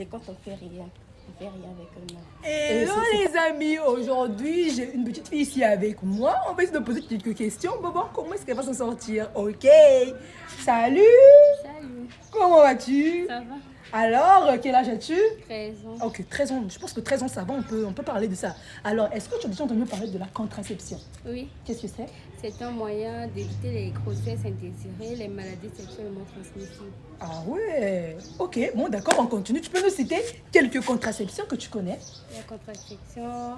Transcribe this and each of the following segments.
c'est quand on fait rien. On fait rien avec eux-mêmes. Hello les amis, aujourd'hui j'ai une petite fille ici avec moi. On va essayer de poser quelques questions. On va voir comment est-ce qu'elle va s'en sortir. Ok. Salut. Salut. Comment vas-tu? Ça va? Alors, quel âge as-tu? 13 ans. Ok, 13 ans. Je pense que 13 ans ça va, on peut parler de ça. Alors, est-ce que tu as déjà entendu parler de la contraception? Oui. Qu'est-ce que c'est? C'est un moyen d'éviter les grossesses indésirées, les maladies sexuellement transmissibles. Ah ouais. Ok, bon d'accord, on continue. Tu peux nous citer quelques contraceptions que tu connais? La contraception,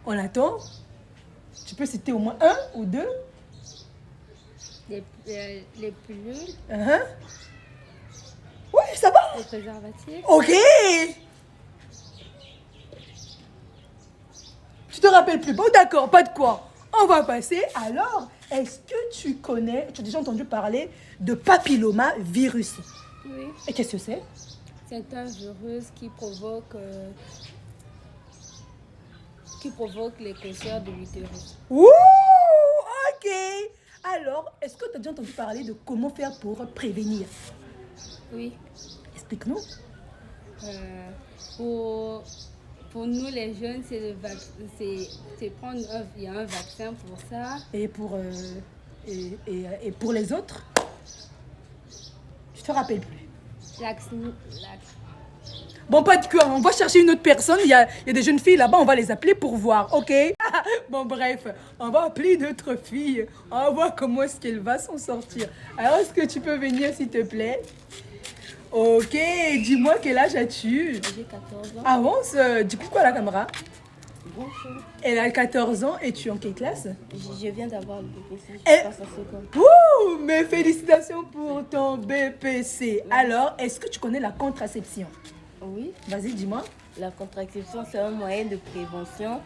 On attend. Tu peux citer au moins un ou deux? les pilules, Uh-huh. Ouais, ça va. les préservatifs. Ok. Tu te rappelles plus? Bon, d'accord, pas de quoi. On va passer. Alors, est-ce que tu connais, tu as déjà entendu parler de papillomavirus? Oui. Et qu'est-ce que c'est? C'est un virus qui provoque les cancers de l'utérus. Ouh, ok. Alors, est-ce que tu as déjà entendu parler de comment faire pour prévenir? Oui. Explique-nous. Pour nous les jeunes, c'est prendre il y a un vaccin pour ça. Et pour, et pour les autres? Je te rappelle plus. Bon, pas de quoi, on va chercher une autre personne. Il y a des jeunes filles là-bas, on va les appeler pour voir, ok? Bon, bref, on va appeler d'autres filles. On va voir comment est-ce qu'elle va s'en sortir. Alors, est-ce que tu peux venir, s'il te plaît? Ok, dis-moi quel âge as-tu? J'ai 14 ans. Avance, dis coucou à la caméra. Bonjour. Elle a 14 ans et tu es en quelle classe? Je viens d'avoir le BPC, je Eh. passe en seconde. Ouh, mes félicitations pour ton BPC. Alors, est-ce que tu connais la contraception? Oui. Vas-y, dis-moi. La contraception, c'est un moyen de prévention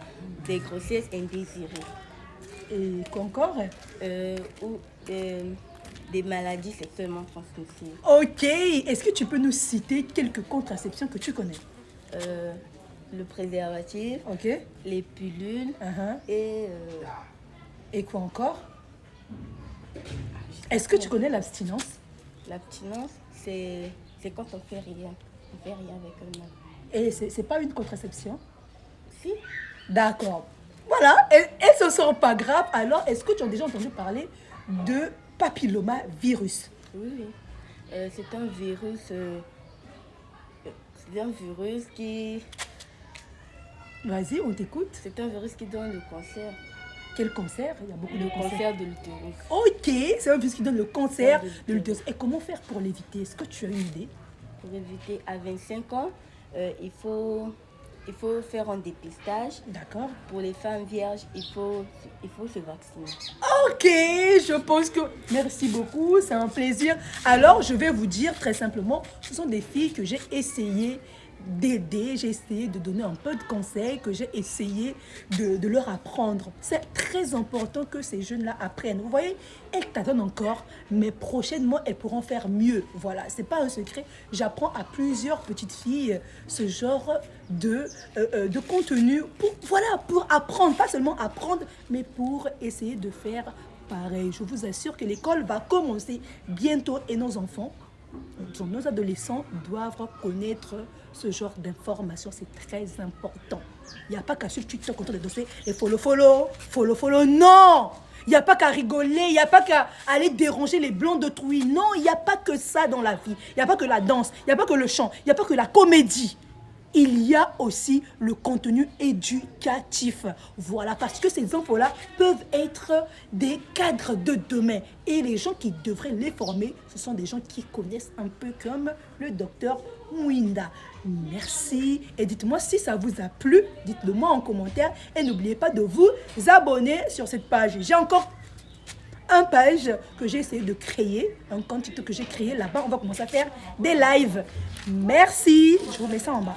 des grossesses indésirées Et quoi encore? ou des maladies sexuellement transmissibles. Ok, est-ce que tu peux nous citer quelques contraceptions que tu connais? Le préservatif, Ok. les pilules Uh-huh. et Et quoi encore? Est-ce que tu connais l'abstinence? l'abstinence, c'est quand on fait rien. On fait rien avec eux-mêmes. Et c'est pas une contraception? Si. D'accord. Voilà, elle se sent pas grave. Alors, est-ce que tu as déjà entendu parler de papillomavirus? Oui, oui. C'est un virus. C'est un virus qui. Vas-y, on t'écoute. C'est un virus qui donne le cancer. Quel cancer? Il y a beaucoup de Le cancers. cancer de l'utérus. Ok, c'est un virus qui donne le cancer De de l'utérus. Et comment faire pour l'éviter? Est-ce que tu as une idée? Pour éviter à 25 ans, il faut faire un dépistage. D'accord. Pour les femmes vierges, il faut se vacciner. Ok, je pense que... Merci beaucoup, c'est un plaisir. Alors, je vais vous dire très simplement, ce sont des filles que j'ai essayé d'aider, j'ai essayé de donner un peu de conseils, que j'ai essayé de leur apprendre. C'est très important que ces jeunes-là apprennent. Vous voyez, elles tâtonnent encore, mais prochainement, elles pourront faire mieux. Voilà, c'est pas un secret. J'apprends à plusieurs petites filles ce genre de contenu pour apprendre, pas seulement apprendre, mais pour essayer de faire pareil. Je vous assure que l'école va commencer bientôt et nos enfants, nos adolescents doivent connaître ce genre d'informations. C'est très important. Il n'y a pas qu'à suivre TikTok contre les dossiers et follow, non! Il n'y a pas qu'à rigoler, il n'y a pas qu'à aller déranger les blancs d'autrui. Non, il n'y a pas que ça dans la vie. Il n'y a pas que la danse, il n'y a pas que le chant, il n'y a pas que la comédie. Il y a aussi le contenu éducatif. Voilà, parce que ces enfants-là peuvent être des cadres de demain. Et les gens qui devraient les former, ce sont des gens qui connaissent un peu comme le docteur Mwinda. Merci. Et dites-moi si ça vous a plu. Dites-le moi en commentaire. Et n'oubliez pas de vous abonner sur cette page. J'ai encore un page que j'ai essayé de créer, un compte TikTok que j'ai créé. Là-bas, on va commencer à faire des lives. Merci. Je vous mets ça en bas.